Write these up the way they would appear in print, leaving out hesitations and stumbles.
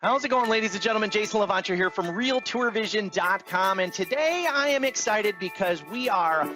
How's it going, ladies and gentlemen? Jason Levanture here from RealTourVision.com, and today I am excited because we are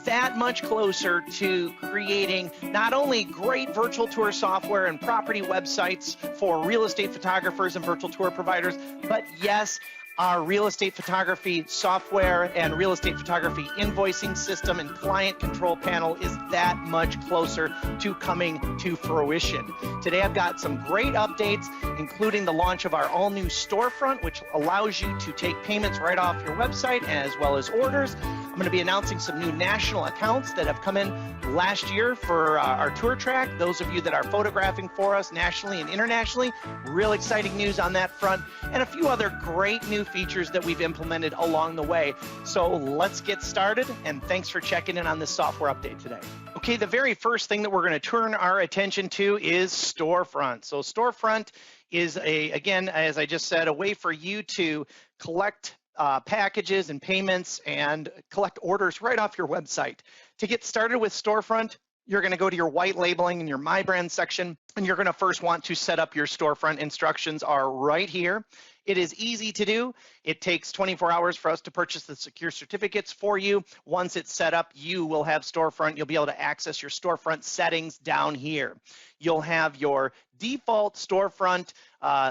that much closer to creating not only great virtual tour software and property websites for real estate photographers and virtual tour providers, but yes, our real estate photography software and real estate photography invoicing system and client control panel is that much closer to coming to fruition. Today I've got some great updates, including the launch of our all-new Storefront, which allows you to take payments right off your website as well as orders. I'm going to be announcing some new national accounts that have come in last year for our tour track. Those of you that are photographing for us nationally and internationally, real exciting news on that front, and a few other great new features that we've implemented along the way. So let's get started, and thanks for checking in on this software update today. Okay, the very first thing that we're going to turn our attention to is Storefront. So Storefront is again, as I just said, a way for you to collect packages and payments and collect orders right off your website. To get started with Storefront, you're going to go to your white labeling and your MyBrand section, and you're going to first want to set up your Storefront. Instructions are right here. It is easy to do. It takes 24 hours for us to purchase the secure certificates for you. Once it's set up, you will have Storefront. You'll be able to access your Storefront settings down here. You'll have your default Storefront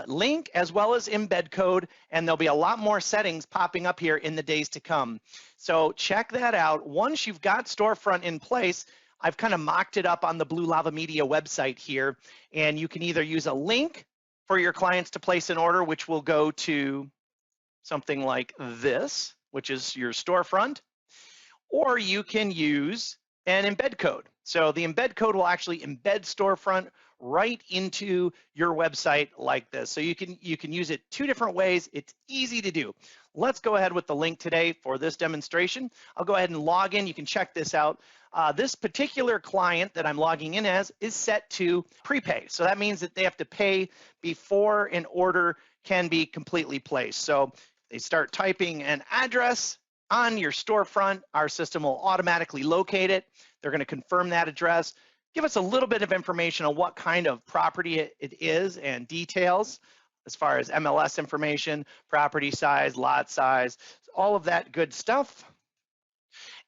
link as well as embed code, and there'll be a lot more settings popping up here in the days to come. So check that out. Once you've got Storefront in place, I've kind of mocked it up on the Blue Lava Media website here, and you can either use a link for your clients to place an order, which will go to something like this, which is your Storefront, or you can use an embed code. So the embed code will actually embed Storefront right into your website like this. So you can use it two different ways. It's easy to do. Let's go ahead with the link today for this demonstration. I'll go ahead and log in. You can check this out. This particular client that I'm logging in as is set to prepay. So that means that they have to pay before an order can be completely placed. So they start typing an address on your Storefront. Our system will automatically locate it. They're going to confirm that address, give us a little bit of information on what kind of property it is and details as far as MLS information, property size, lot size, all of that good stuff.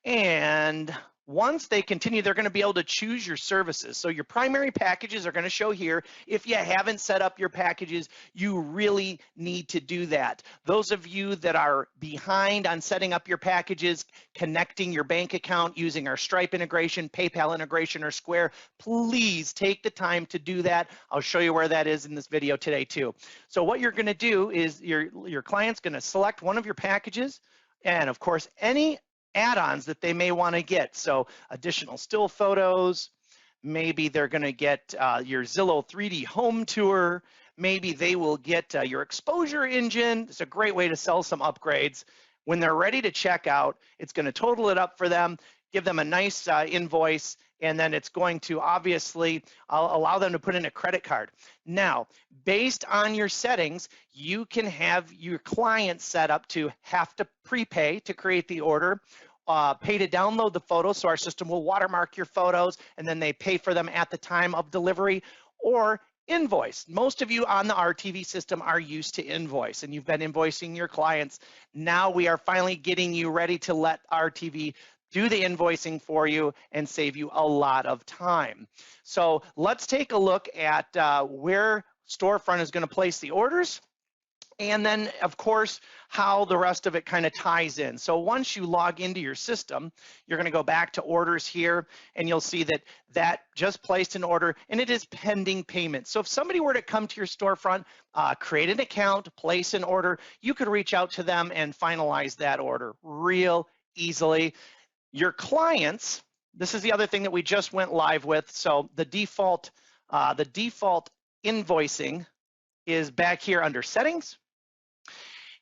And once they continue, they're going to be able to choose your services. So your primary packages are going to show here. If you haven't set up your packages, you really need to do that. Those of you that are behind on setting up your packages, connecting your bank account using our Stripe integration, PayPal integration, or Square, please take the time to do that. I'll show you where that is in this video today too. So what you're going to do is your client's going to select one of your packages, and of course any add-ons that they may want to get. So additional still photos, maybe they're going to get your Zillow 3D home tour, maybe they will get your exposure engine. It's a great way to sell some upgrades. When they're ready to check out, it's going to total it up for them, give them a nice invoice, and then it's going to obviously allow them to put in a credit card. Now, based on your settings, you can have your client set up to have to prepay to create the order, pay to download the photos, so our system will watermark your photos, and then they pay for them at the time of delivery, or invoice. Most of you on the RTV system are used to invoice, and you've been invoicing your clients. Now we are finally getting you ready to let RTV do the invoicing for you and save you a lot of time. So let's take a look at where Storefront is going to place the orders, and then of course how the rest of it kind of ties in. So once you log into your system, you're going to go back to orders here, and you'll see that that just placed an order and it is pending payment. So if somebody were to come to your Storefront, create an account, place an order, you could reach out to them and finalize that order real easily. Your clients, this is the other thing that we just went live with. So the default invoicing is back here under settings.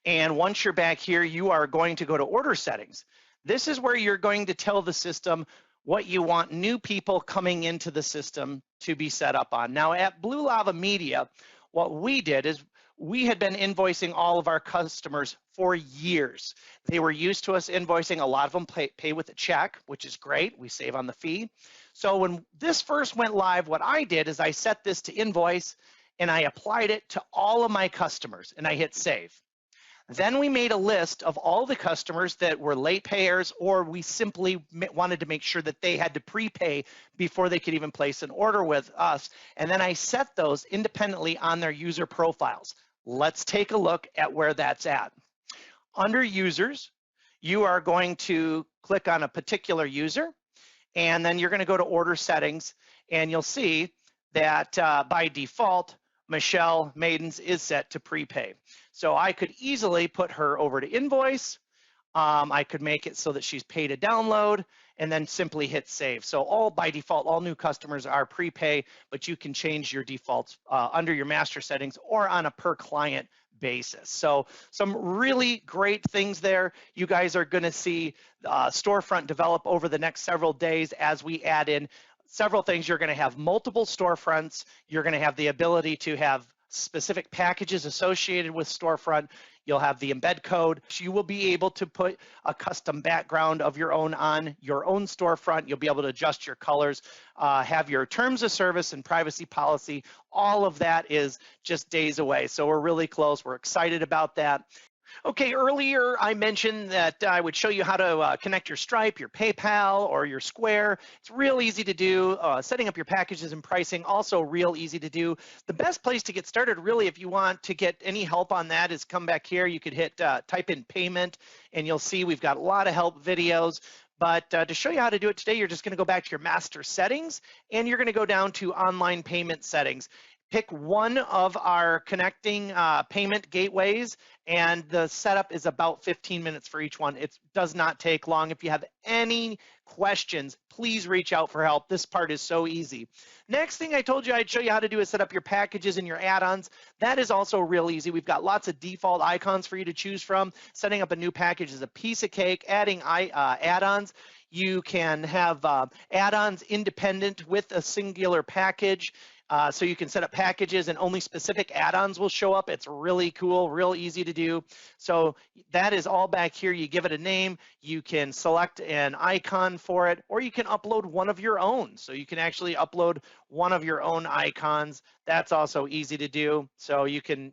And once you're back here, you are going to go to order settings. This is where you're going to tell the system what you want new people coming into the system to be set up on. Now at Blue Lava Media, what we did is we had been invoicing all of our customers for years. They were used to us invoicing. A lot of them pay with a check, which is great. We save on the fee. So when this first went live, what I did is I set this to invoice, and I applied it to all of my customers, and I hit save. Then we made a list of all the customers that were late payers, or we simply wanted to make sure that they had to prepay before they could even place an order with us. And then I set those independently on their user profiles. Let's take a look at where that's at. Under users, you are going to click on a particular user, and then you're going to go to order settings, and you'll see that by default, Michelle Maidens is set to prepay. So I could easily put her over to invoice. I could make it so that she's paid a download and then simply hit save. So all by default, all new customers are prepay, but you can change your defaults under your master settings or on a per client basis. So some really great things there. You guys are going to see Storefront develop over the next several days as we add in several things. You're going to have multiple storefronts. You're going to have the ability to have specific packages associated with Storefront. You'll have the embed code. You will be able to put a custom background of your own on your own storefront. You'll be able to adjust your colors, have your terms of service and privacy policy. All of that is just days away. So we're really close. We're excited about that. Okay, earlier I mentioned that I would show you how to connect your Stripe, your PayPal, or your Square. It's real easy to do. Setting up your packages and pricing, also real easy to do. The best place to get started, really, if you want to get any help on that, is come back here. You could hit type in payment, and you'll see we've got a lot of help videos. But to show you how to do it today, you're just going to go back to your master settings, and you're going to go down to online payment settings. Pick one of our connecting payment gateways, and the setup is about 15 minutes for each one. It does not take long. If you have any questions, please reach out for help. This part is so easy. Next thing I told you I'd show you how to do is set up your packages and your add-ons. That is also real easy. We've got lots of default icons for you to choose from. Setting up a new package is a piece of cake. Adding add-ons, you can have add-ons independent with a singular package. So you can set up packages and only specific add-ons will show up. It's really cool, real easy to do. So that is all back here. You give it a name, you can select an icon for it, or you can upload one of your own. So you can actually upload one of your own icons. That's also easy to do. So you can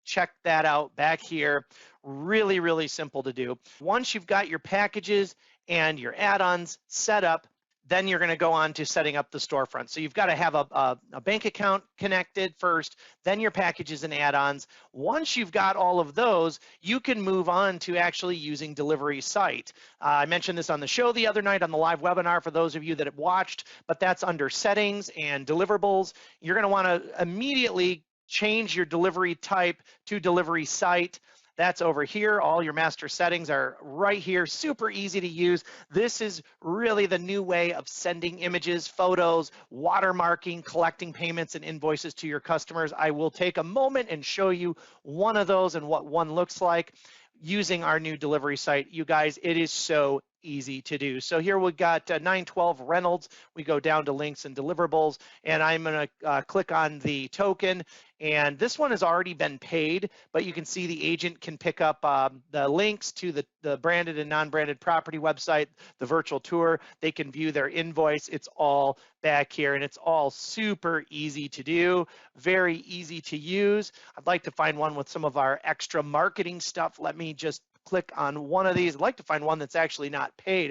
check that out back here. Really, really simple to do. Once you've got your packages and your add-ons set up, then you're going to go on to setting up the storefront. So you've got to have a bank account connected first, then your packages and add-ons. Once you've got all of those, you can move on to actually using Delivery Site. I mentioned this on the show the other night on the live webinar for those of you that have watched, but that's under settings and deliverables. You're going to want to immediately change your delivery type to Delivery Site. That's over here. All your master settings are right here. Super easy to use. This is really the new way of sending images, photos, watermarking, collecting payments and invoices to your customers. I will take a moment and show you one of those and what one looks like using our new Delivery Site. You guys, it is so easy to do. So here we've got 912 Reynolds. We go down to links and deliverables, and I'm going to click on the token. And this one has already been paid, but you can see the agent can pick up the links to the branded and non-branded property website, the virtual tour. They can view their invoice. It's all back here, and it's all super easy to do, very easy to use. I'd like to find one with some of our extra marketing stuff. Let me just click on one of these. I'd like to find one that's actually not paid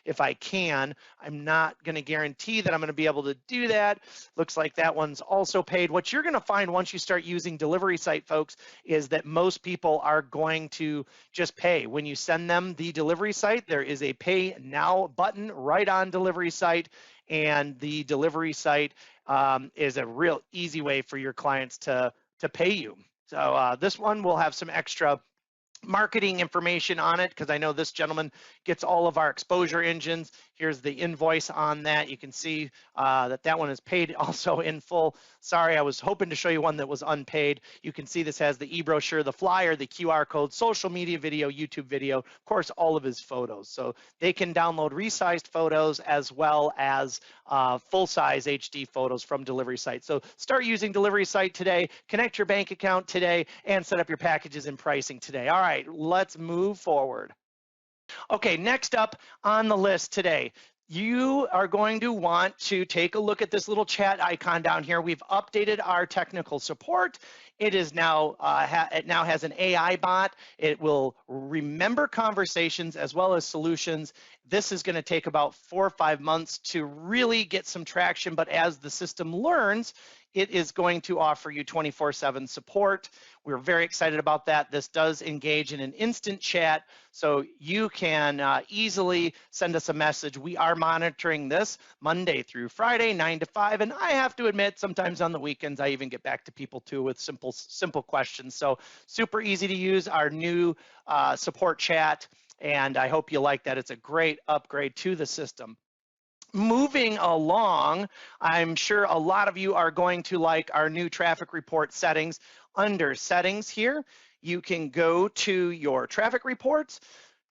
if I can. I'm not going to guarantee that I'm going to be able to do that. Looks like that one's also paid. What you're going to find once you start using Delivery Site, folks, is that most people are going to just pay. When you send them the Delivery Site, there is a Pay Now button right on Delivery Site, and the Delivery Site is a real easy way for your clients to pay you. So this one will have some extra marketing information on it, because I know this gentleman gets all of our exposure engines. Here's the invoice on that. You can see that one is paid also in full. Sorry, I was hoping to show you one that was unpaid. You can see this has the e-brochure, the flyer, the QR code, social media video, YouTube video, of course, all of his photos. So they can download resized photos as well as full-size HD photos from Delivery Site. So start using Delivery Site today, connect your bank account today, and set up your packages and pricing today. All right, let's move forward. Okay, next up on the list today, you are going to want to take a look at this little chat icon down here. We've updated our technical support. It is now it now has an AI bot. It will remember conversations as well as solutions. This is going to take about 4 or 5 months to really get some traction, but as the system learns, it is going to offer you 24/7 support. We're very excited about that. This does engage in an instant chat, so you can easily send us a message. We are monitoring this Monday through Friday, 9 to 5, and I have to admit, sometimes on the weekends, I even get back to people too with simple questions. So super easy to use our new support chat, and I hope you like that. It's a great upgrade to the system. Moving along, I'm sure a lot of you are going to like our new traffic report settings. Under settings here, you can go to your traffic reports.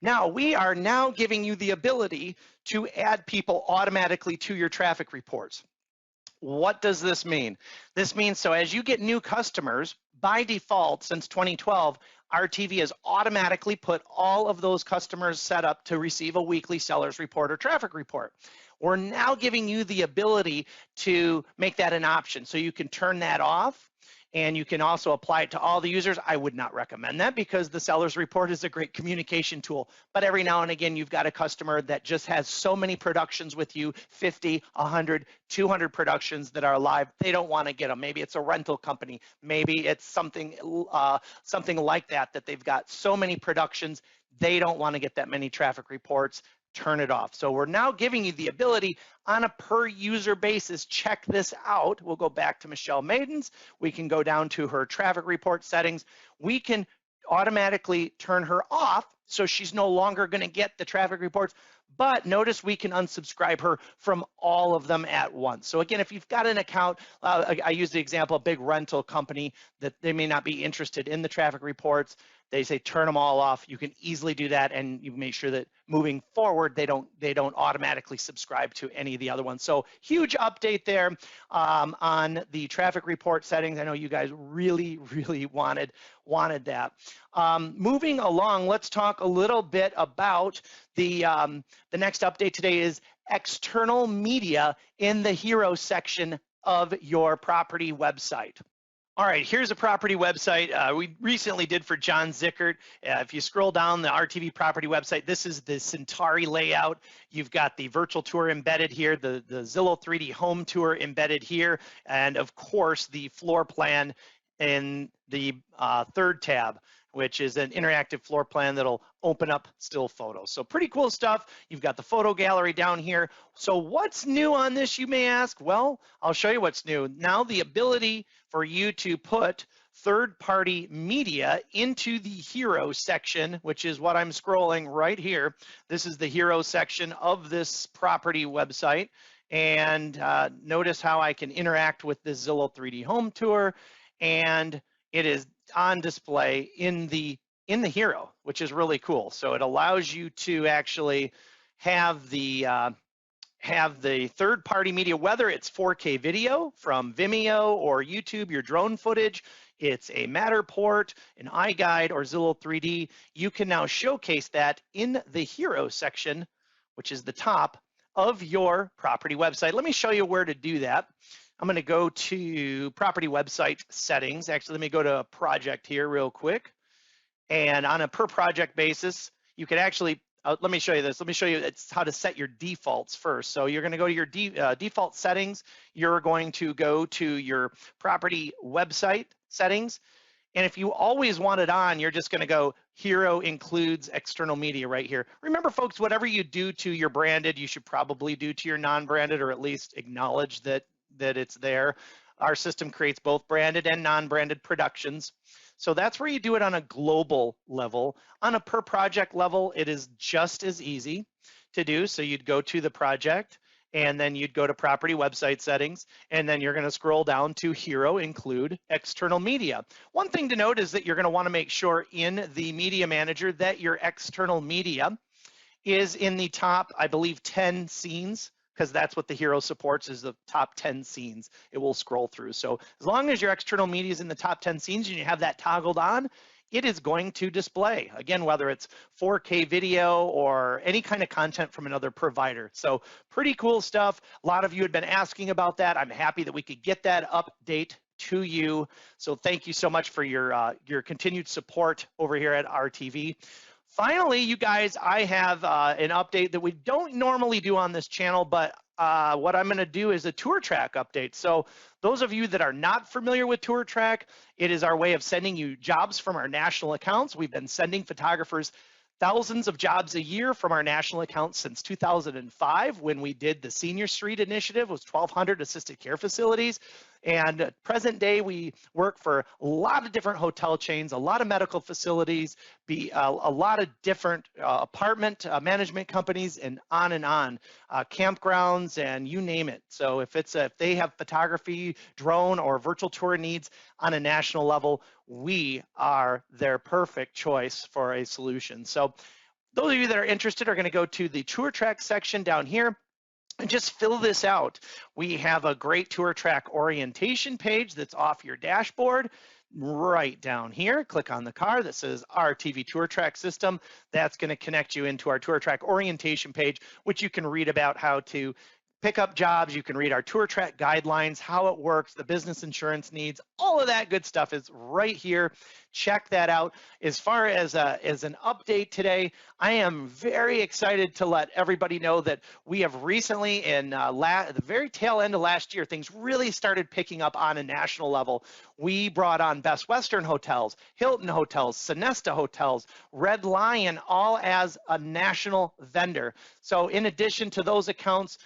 Now, we are now giving you the ability to add people automatically to your traffic reports. What does this mean? This means so as you get new customers, by default since 2012, RTV has automatically put all of those customers set up to receive a weekly sellers report or traffic report. We're now giving you the ability to make that an option. So you can turn that off, and you can also apply it to all the users. I would not recommend that because the sellers report is a great communication tool. But every now and again, you've got a customer that just has so many productions with you, 50, 100, 200 productions that are live. They don't want to get them. Maybe it's a rental company. Maybe it's something like that they've got so many productions. They don't want to get that many traffic reports. Turn it off. So we're now giving you the ability on a per user basis. Check this out. We'll go back to Michelle Maidens. We can go down to her traffic report settings. We can automatically turn her off so she's no longer going to get the traffic reports. But notice we can unsubscribe her from all of them at once. So again, if you've got an account, I use the example, a big rental company that they may not be interested in the traffic reports. They say turn them all off. You can easily do that, and you make sure that moving forward they don't automatically subscribe to any of the other ones. So huge update there on the traffic report settings. I know you guys really wanted that. Moving along, let's talk a little bit about the next update today is external media in the hero section of your property website. All right, here's a property website we recently did for John Zickert. If you scroll down the RTV property website, this is the Centauri layout. You've got the virtual tour embedded here, the Zillow 3D home tour embedded here, and of course the floor plan in the third tab, which is an interactive floor plan that'll open up still photos. So pretty cool stuff. You've got the photo gallery down here. So what's new on this, you may ask? Well, I'll show you what's new. Now the ability for you to put third-party media into the hero section, which is what I'm scrolling right here. This is the hero section of this property website. And notice how I can interact with this Zillow 3D home tour, and it is on display in the hero, which is really cool. So it allows you to actually have the third-party media, whether it's 4K video from Vimeo or YouTube, your drone footage, it's a Matterport, an iGuide, or Zillow 3D. You can now showcase that in the hero section, which is the top of your property website. Let me show you where to do that. I'm going to go to property website settings. Actually, let me go to a project here real quick. And on a per project basis, you can actually, let me show you this. Let me show you how to set your defaults first. So you're going to go to your default settings. You're going to go to your property website settings. And if you always want it on, you're just going to go hero includes external media right here. Remember, folks, whatever you do to your branded, you should probably do to your non-branded, or at least acknowledge that it's there. Our system creates both branded and non-branded productions. So that's where you do it on a global level. On a per project level, it is just as easy to do. So you'd go to the project, and then you'd go to property website settings, and then you're going to scroll down to hero include external media. One thing to note is that you're going to want to make sure in the media manager that your external media is in the top, I believe, 10 scenes, because that's what the hero supports, is the top 10 scenes it will scroll through. So as long as your external media is in the top 10 scenes and you have that toggled on, it is going to display. Again, whether it's 4K video or any kind of content from another provider. So pretty cool stuff. A lot of you had been asking about that. I'm happy that we could get that update to you. So thank you so much for your continued support over here at RTV. Finally, you guys, I have an update that we don't normally do on this channel, but what I'm going to do is a tour track update. So those of you that are not familiar with tour track, it is our way of sending you jobs from our national accounts. We've been sending photographers thousands of jobs a year from our national accounts since 2005, when we did the Senior Street Initiative, was 1,200 assisted care facilities. And present day, we work for a lot of different hotel chains, a lot of medical facilities, a lot of different apartment management companies, and on, campgrounds, and you name it. So if they have photography, drone, or virtual tour needs on a national level, we are their perfect choice for a solution. So those of you that are interested are going to go to the tour track section down here and just fill this out. We have a great tour track orientation page that's off your dashboard. Right down here, click on the car that says RTV Tour Track System. That's going to connect you into our tour track orientation page, which you can read about how to pick up jobs. You can read our tour track guidelines, how it works, the business insurance needs, all of that good stuff is right here. Check that out. As far as an update today, I am very excited to let everybody know that we have recently, in the very tail end of last year, things really started picking up on a national level. We brought on Best Western Hotels, Hilton Hotels, Sonesta Hotels, Red Lion, all as a national vendor. So in addition to those accounts,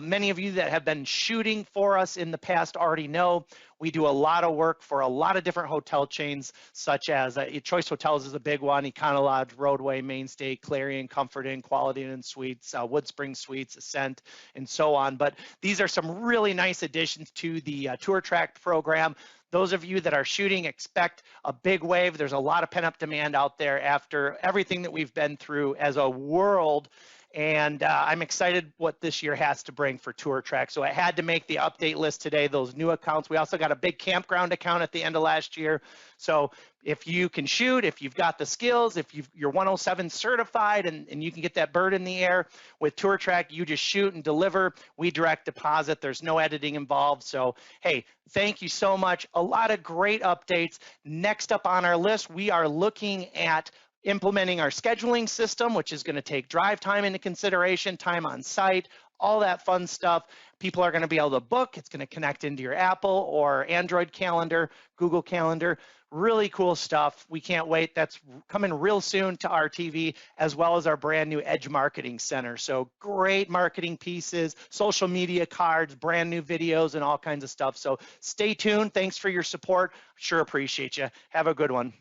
many of you that have been shooting for us in the past already know we do a lot of work for a lot of different hotel chains, such as Choice Hotels is a big one, Econo Lodge, Roadway, Mainstay, Clarion, Comfort Inn, Quality Inn Suites, Woodspring Suites, Ascent, and so on. But these are some really nice additions to the Tour Track program. Those of you that are shooting, expect a big wave. There's a lot of pent-up demand out there after everything that we've been through as a world. And I'm excited what this year has to bring for Tour Track. So I had to make the update list today, those new accounts. We also got a big campground account at the end of last year. So if you can shoot, if you've got the skills, if you're 107 certified and you can get that bird in the air with Tour Track, you just shoot and deliver. We direct deposit. There's no editing involved. So, hey, thank you so much. A lot of great updates. Next up on our list, we are looking at implementing our scheduling system, which is going to take drive time into consideration, time on site, all that fun stuff. People are going to be able to book. It's going to connect into your Apple or Android calendar, Google Calendar. Really cool stuff. We can't wait. That's coming real soon to RTV, as well as our brand new Edge Marketing Center. So great marketing pieces, social media cards, brand new videos, and all kinds of stuff. So stay tuned. Thanks for your support. Sure appreciate you. Have a good one.